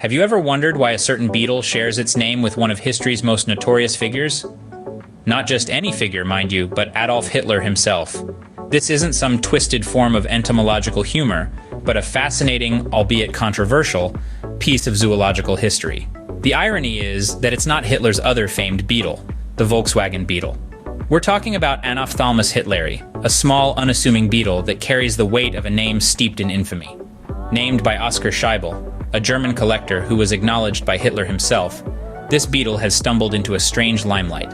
Have you ever wondered why a certain beetle shares its name with one of history's most notorious figures? Not just any figure, mind you, but Adolf Hitler himself. This isn't some twisted form of entomological humor, but a fascinating, albeit controversial, piece of zoological history. The irony is that it's not Hitler's other famed beetle, the Volkswagen beetle. We're talking about Anophthalmus hitleri, a small, unassuming beetle that carries the weight of a name steeped in infamy. Named by Oskar Scheibel, a German collector who was acknowledged by Hitler himself, this beetle has stumbled into a strange limelight.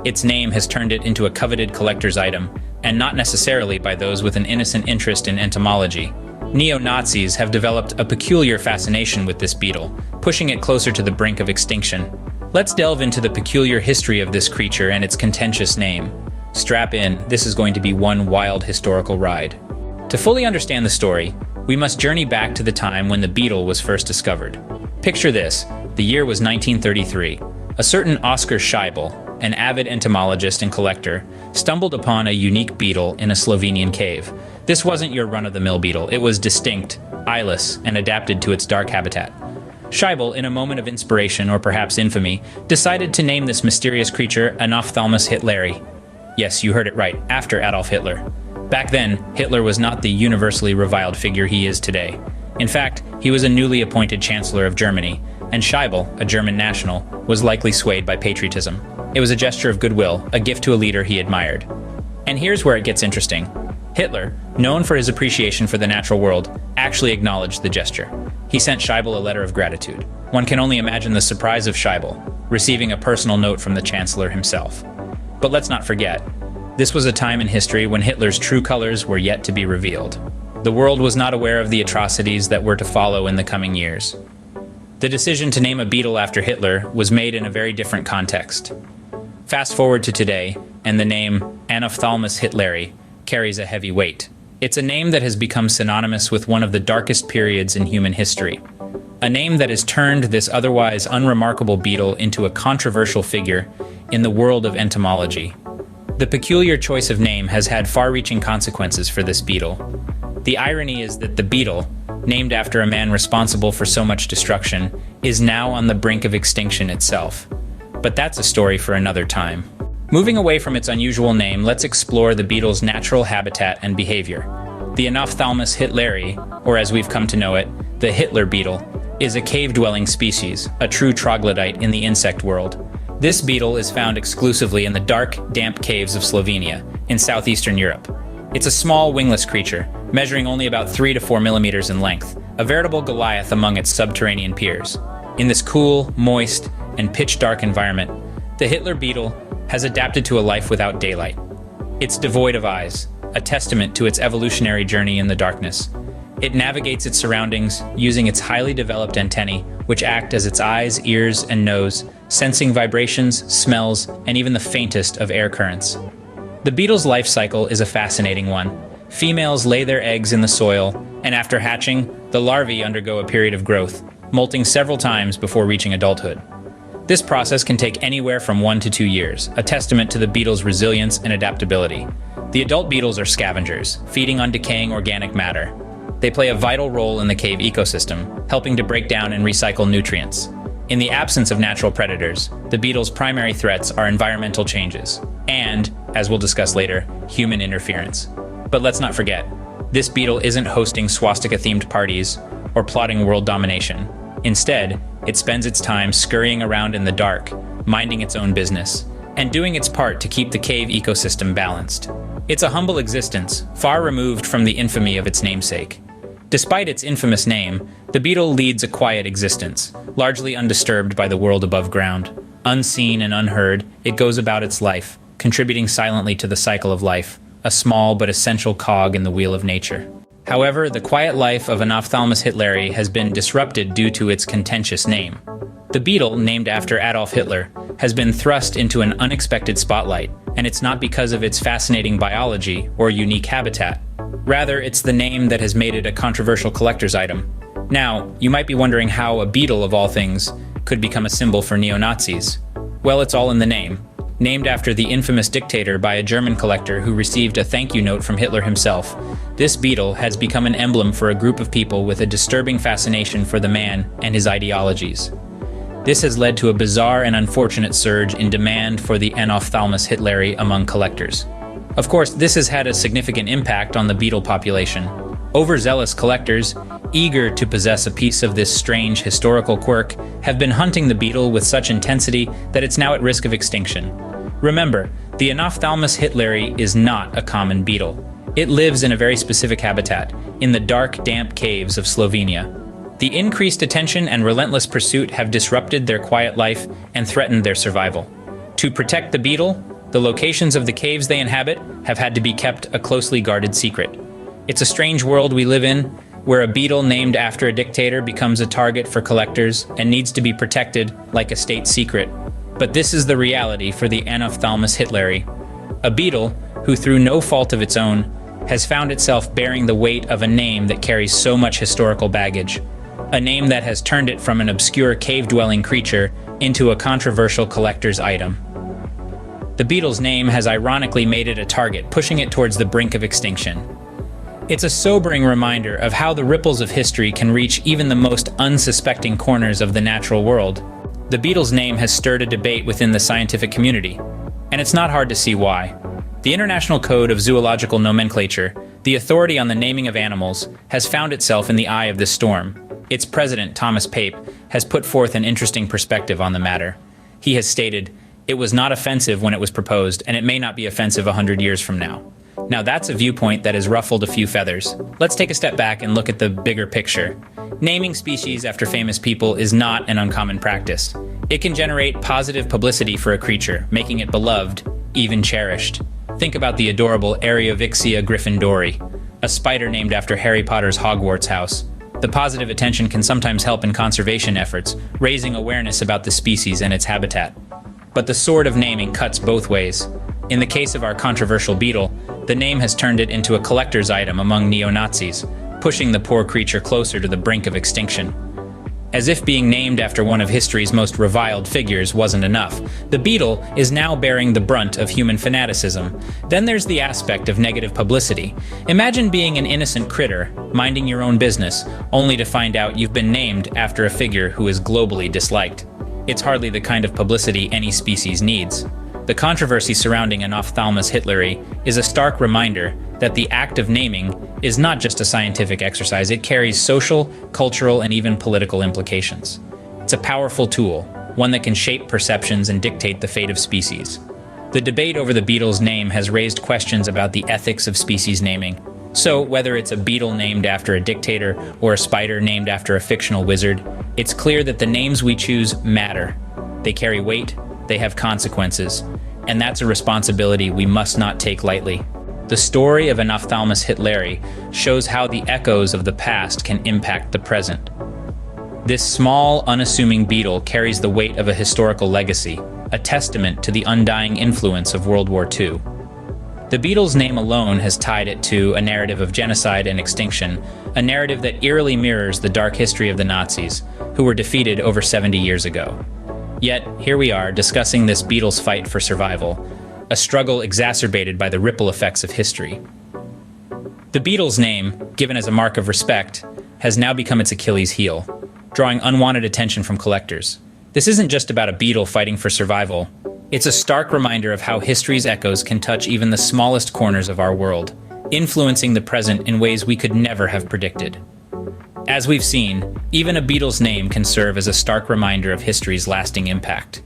Its name has turned it into a coveted collector's item, and not necessarily by those with an innocent interest in entomology. Neo-Nazis have developed a peculiar fascination with this beetle, pushing it closer to the brink of extinction. Let's delve into the peculiar history of this creature and its contentious name. Strap in, this is going to be one wild historical ride. To fully understand the story, we must journey back to the time when the beetle was first discovered. Picture this, the year was 1933. A certain Oskar Scheibel, an avid entomologist and collector, stumbled upon a unique beetle in a Slovenian cave. This wasn't your run-of-the-mill beetle, it was distinct, eyeless, and adapted to its dark habitat. Scheibel, in a moment of inspiration or perhaps infamy, decided to name this mysterious creature Anophthalmus hitleri. Yes, you heard it right, after Adolf Hitler. Back then, Hitler was not the universally reviled figure he is today. In fact, he was a newly appointed Chancellor of Germany, and Scheibel, a German national, was likely swayed by patriotism. It was a gesture of goodwill, a gift to a leader he admired. And here's where it gets interesting. Hitler, known for his appreciation for the natural world, actually acknowledged the gesture. He sent Scheibel a letter of gratitude. One can only imagine the surprise of Scheibel, receiving a personal note from the Chancellor himself. But let's not forget, this was a time in history when Hitler's true colors were yet to be revealed. The world was not aware of the atrocities that were to follow in the coming years. The decision to name a beetle after Hitler was made in a very different context. Fast forward to today, and the name Anophthalmus hitleri carries a heavy weight. It's a name that has become synonymous with one of the darkest periods in human history. A name that has turned this otherwise unremarkable beetle into a controversial figure in the world of entomology. The peculiar choice of name has had far-reaching consequences for this beetle. The irony is that the beetle, named after a man responsible for so much destruction, is now on the brink of extinction itself. But that's a story for another time. Moving away from its unusual name, let's explore the beetle's natural habitat and behavior. The Anophthalmus hitleri, or as we've come to know it, the Hitler beetle, is a cave-dwelling species, a true troglodyte in the insect world. This beetle is found exclusively in the dark, damp caves of Slovenia, in southeastern Europe. It's a small, wingless creature, measuring only about 3 to 4 millimeters in length, a veritable Goliath among its subterranean peers. In this cool, moist, and pitch-dark environment, the Hitler beetle has adapted to a life without daylight. It's devoid of eyes, a testament to its evolutionary journey in the darkness. It navigates its surroundings using its highly developed antennae, which act as its eyes, ears, and nose, sensing vibrations, smells, and even the faintest of air currents. The beetle's life cycle is a fascinating one. Females lay their eggs in the soil, and after hatching, the larvae undergo a period of growth, molting several times before reaching adulthood. This process can take anywhere from 1 to 2 years, a testament to the beetle's resilience and adaptability. The adult beetles are scavengers, feeding on decaying organic matter. They play a vital role in the cave ecosystem, helping to break down and recycle nutrients. In the absence of natural predators, the beetle's primary threats are environmental changes and, as we'll discuss later, human interference. But let's not forget, this beetle isn't hosting swastika-themed parties or plotting world domination. Instead, it spends its time scurrying around in the dark, minding its own business, and doing its part to keep the cave ecosystem balanced. It's a humble existence, far removed from the infamy of its namesake. Despite its infamous name, the beetle leads a quiet existence, largely undisturbed by the world above ground. Unseen and unheard, it goes about its life, contributing silently to the cycle of life, a small but essential cog in the wheel of nature. However, the quiet life of Anophthalmus hitleri has been disrupted due to its contentious name. The beetle, named after Adolf Hitler, has been thrust into an unexpected spotlight, and it's not because of its fascinating biology or unique habitat. Rather, it's the name that has made it a controversial collector's item. Now, you might be wondering how a beetle, of all things, could become a symbol for neo-Nazis. Well, it's all in the name. named after the infamous dictator by a German collector who received a thank you note from Hitler himself. This beetle has become an emblem for a group of people with a disturbing fascination for the man and his ideologies. This has led to a bizarre and unfortunate surge in demand for the Anophthalmus hitleri among collectors. Of course, this has had a significant impact on the beetle population. Overzealous collectors, eager to possess a piece of this strange historical quirk, have been hunting the beetle with such intensity that it's now at risk of extinction. Remember, the Anophthalmus hitleri is not a common beetle. It lives in a very specific habitat, in the dark, damp caves of Slovenia. The increased attention and relentless pursuit have disrupted their quiet life and threatened their survival. To protect the beetle, the locations of the caves they inhabit have had to be kept a closely guarded secret. It's a strange world we live in, where a beetle named after a dictator becomes a target for collectors and needs to be protected like a state secret. But this is the reality for the Anophthalmus hitleri, a beetle who, through no fault of its own, has found itself bearing the weight of a name that carries so much historical baggage, a name that has turned it from an obscure cave-dwelling creature into a controversial collector's item. The beetle's name has ironically made it a target, pushing it towards the brink of extinction. It's a sobering reminder of how the ripples of history can reach even the most unsuspecting corners of the natural world. The beetle's name has stirred a debate within the scientific community, and it's not hard to see why. The International Code of Zoological Nomenclature, the authority on the naming of animals, has found itself in the eye of this storm. Its president, Thomas Pape, has put forth an interesting perspective on the matter. He has stated, "It was not offensive when it was proposed, and it may not be offensive 100 years from now." Now that's a viewpoint that has ruffled a few feathers. Let's take a step back and look at the bigger picture. Naming species after famous people is not an uncommon practice. It can generate positive publicity for a creature, making it beloved, even cherished. Think about the adorable Areovixia gryffindori, a spider named after Harry Potter's Hogwarts house. The positive attention can sometimes help in conservation efforts, raising awareness about the species and its habitat. But the sword of naming cuts both ways. In the case of our controversial beetle, the name has turned it into a collector's item among neo-Nazis, pushing the poor creature closer to the brink of extinction. As if being named after one of history's most reviled figures wasn't enough, the beetle is now bearing the brunt of human fanaticism. Then there's the aspect of negative publicity. Imagine being an innocent critter, minding your own business, only to find out you've been named after a figure who is globally disliked. It's hardly the kind of publicity any species needs. The controversy surrounding Anophthalmus hitleri is a stark reminder that the act of naming is not just a scientific exercise, it carries social, cultural, and even political implications. It's a powerful tool, one that can shape perceptions and dictate the fate of species. The debate over the beetle's name has raised questions about the ethics of species naming. So, whether it's a beetle named after a dictator or a spider named after a fictional wizard, it's clear that the names we choose matter. They carry weight, they have consequences, and that's a responsibility we must not take lightly. The story of Anophthalmus hitleri shows how the echoes of the past can impact the present. This small, unassuming beetle carries the weight of a historical legacy, a testament to the undying influence of World War II. The beetle's name alone has tied it to a narrative of genocide and extinction, a narrative that eerily mirrors the dark history of the Nazis, who were defeated over 70 years ago. Yet, here we are, discussing this beetle's fight for survival, a struggle exacerbated by the ripple effects of history. The beetle's name, given as a mark of respect, has now become its Achilles heel, drawing unwanted attention from collectors. This isn't just about a beetle fighting for survival. It's a stark reminder of how history's echoes can touch even the smallest corners of our world, influencing the present in ways we could never have predicted. As we've seen, even a beetle's name can serve as a stark reminder of history's lasting impact.